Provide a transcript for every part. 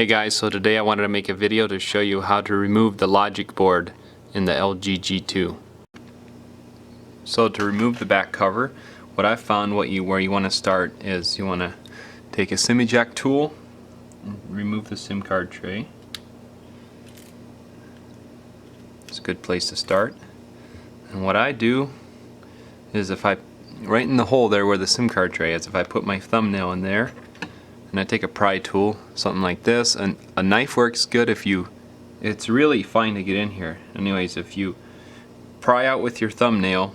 Hey guys, so today I wanted to make a video to show you how to remove the logic board in the LG G2. So to remove the back cover, what I've found where you want to start is you want to take a SIM eject tool and remove the SIM card tray. It's a good place to start. And what I do is right in the hole there where the SIM card tray is, if I put my thumbnail in there and I take a pry tool, something like this, and a knife works good it's really fine to get in here. Anyways, if you pry out with your thumbnail,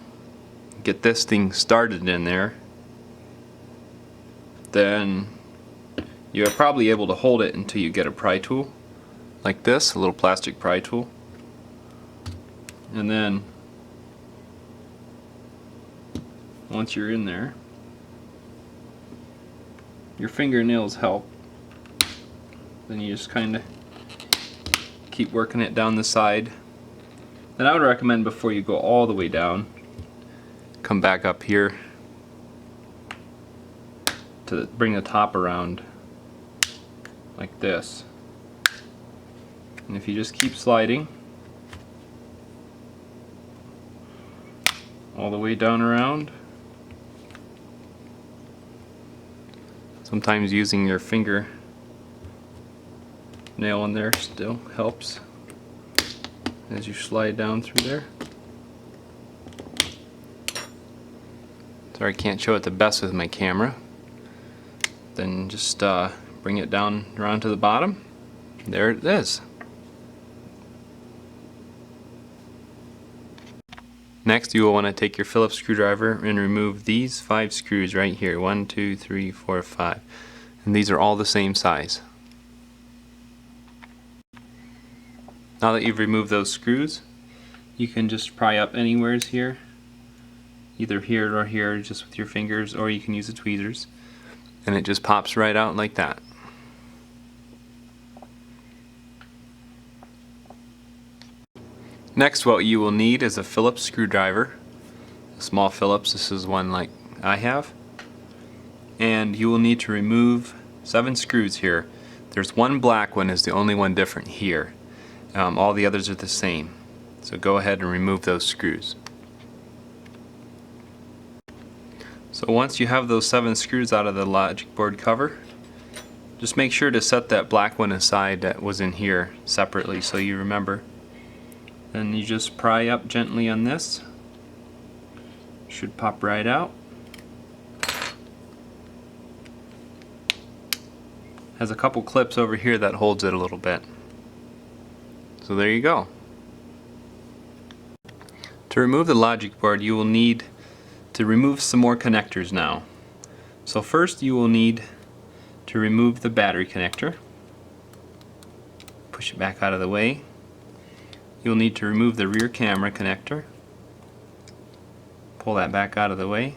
get this thing started in there, then you're probably able to hold it until you get a pry tool like this, a little plastic pry tool. And then once you're in there, your fingernails help. Then you just kind of keep working it down the side. And I would recommend before you go all the way down, come back up here to bring the top around like this. And if you just keep sliding all the way down around, sometimes using your finger nail in there still helps as you slide down through there. Sorry I can't show it the best with my camera. Then just bring it down around to the bottom. There it is. Next, you will want to take your Phillips screwdriver and remove these 5 screws right here. 1, 2, 3, 4, 5. And these are all the same size. Now that you've removed those screws, you can just pry up anywheres here. Either here or here, just with your fingers, or you can use the tweezers. And it just pops right out like that. Next, what you will need is a Phillips screwdriver, a small Phillips. This is one like I have. And you will need to remove 7 screws here. There's one black one is the only one different here. All the others are the same. So go ahead and remove those screws. So once you have those 7 screws out of the logic board cover, just make sure to set that black one aside that was in here separately so you remember. Then you just pry up gently on this. Should pop right out. Has a couple clips over here that holds it a little bit. So there you go. To remove the logic board, you will need to remove some more connectors now. So first you will need to remove the battery connector. Push it back out of the way. You'll need to remove the rear camera connector. Pull that back out of the way.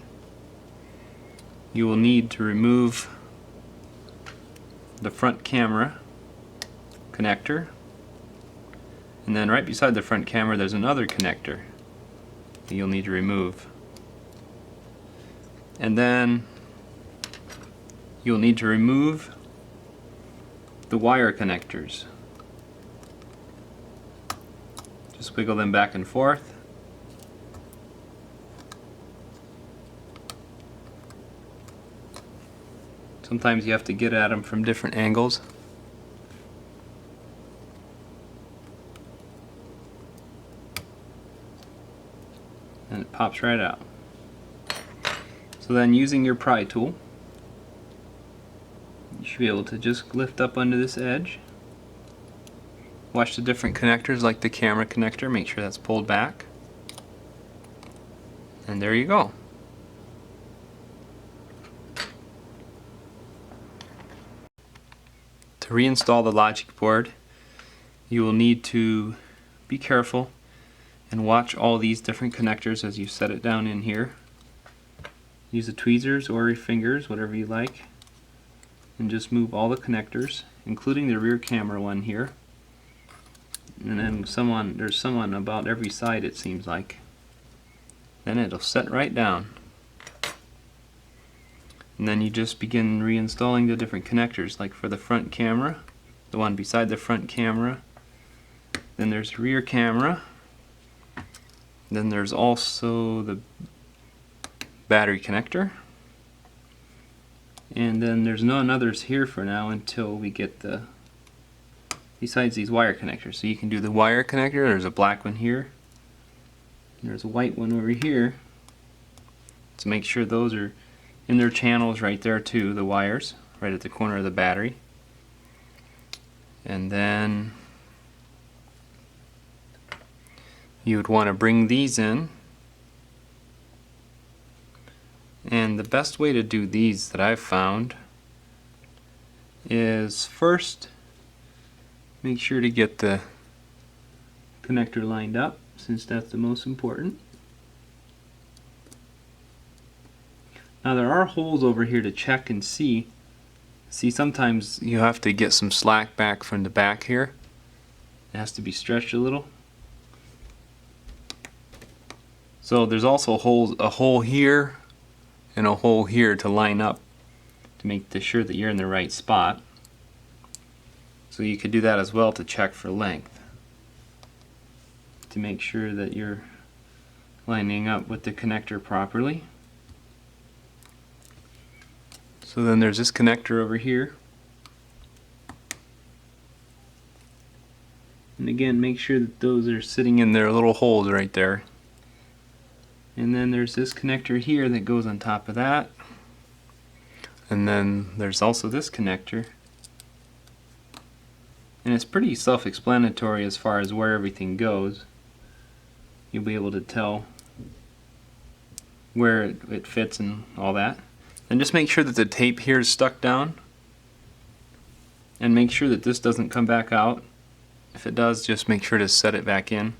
You will need to remove the front camera connector. And then right beside the front camera there's another connector that you'll need to remove. And then you'll need to remove the wire connectors. Just wiggle them back and forth. Sometimes you have to get at them from different angles. And it pops right out. So then using your pry tool, you should be able to just lift up under this edge. Watch the different connectors, like the camera connector, make sure that's pulled back. And there you go. To reinstall the logic board, you will need to be careful and watch all these different connectors as you set it down in here. Use the tweezers or your fingers, whatever you like, and just move all the connectors, including the rear camera one here. And then there's someone about every side, it seems like. Then it'll set right down. And then you just begin reinstalling the different connectors. Like for the front camera, the one beside the front camera. Then there's rear camera. Then there's also the battery connector. And then there's none others here for now until we get the, besides these wire connectors. So you can do the wire connector. There's a black one here. There's a white one over here. So make sure those are in their channels right there too, the wires, right at the corner of the battery. And then you would want to bring these in. And the best way to do these that I've found is first make sure to get the connector lined up, since that's the most important. Now there are holes over here to check and see. See, sometimes you have to get some slack back from the back here. It has to be stretched a little. So there's also a hole here and a hole here to line up to make sure that you're in the right spot. So you could do that as well to check for length, to make sure that you're lining up with the connector properly. So then there's this connector over here. And again, make sure that those are sitting in their little holes right there. And then there's this connector here that goes on top of that. And then there's also this connector. And it's pretty self-explanatory as far as where everything goes. You'll be able to tell where it fits and all that. And just make sure that the tape here is stuck down. And make sure that this doesn't come back out. If it does, just make sure to set it back in.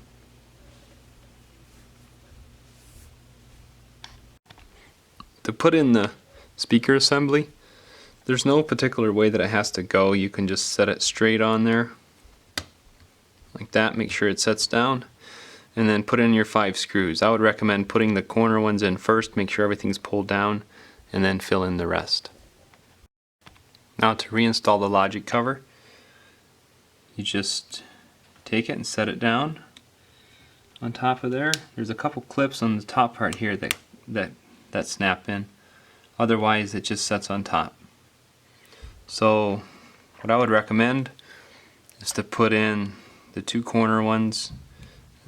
To put in the speaker assembly, there's no particular way that it has to go. You can just set it straight on there like that. Make sure it sets down, and then put in your 5 screws. I would recommend putting the corner ones in first, make sure everything's pulled down, and then fill in the rest. Now to reinstall the logic cover, you just take it and set it down on top of there. There's a couple clips on the top part here that snap in. Otherwise it just sets on top. So what I would recommend is to put in the 2 corner ones,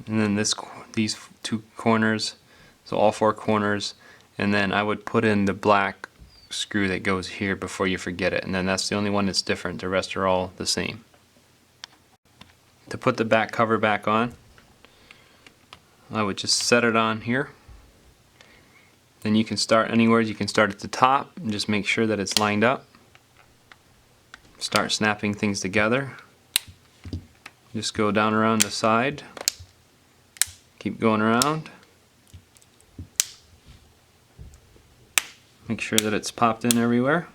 and then these 2 corners, so all 4 corners, and then I would put in the black screw that goes here before you forget it, and then that's the only one that's different. The rest are all the same. To put the back cover back on, I would just set it on here. Then you can start anywhere. You can start at the top and just make sure that it's lined up. Start snapping things together. Just go down around the side. Keep going around. Make sure that it's popped in everywhere.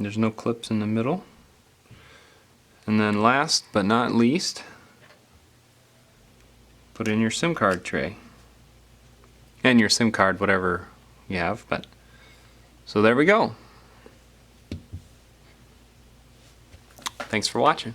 There's no clips in the middle. And then last but not least, put in your SIM card tray. And your SIM card, whatever you have. So there we go. Thanks for watching.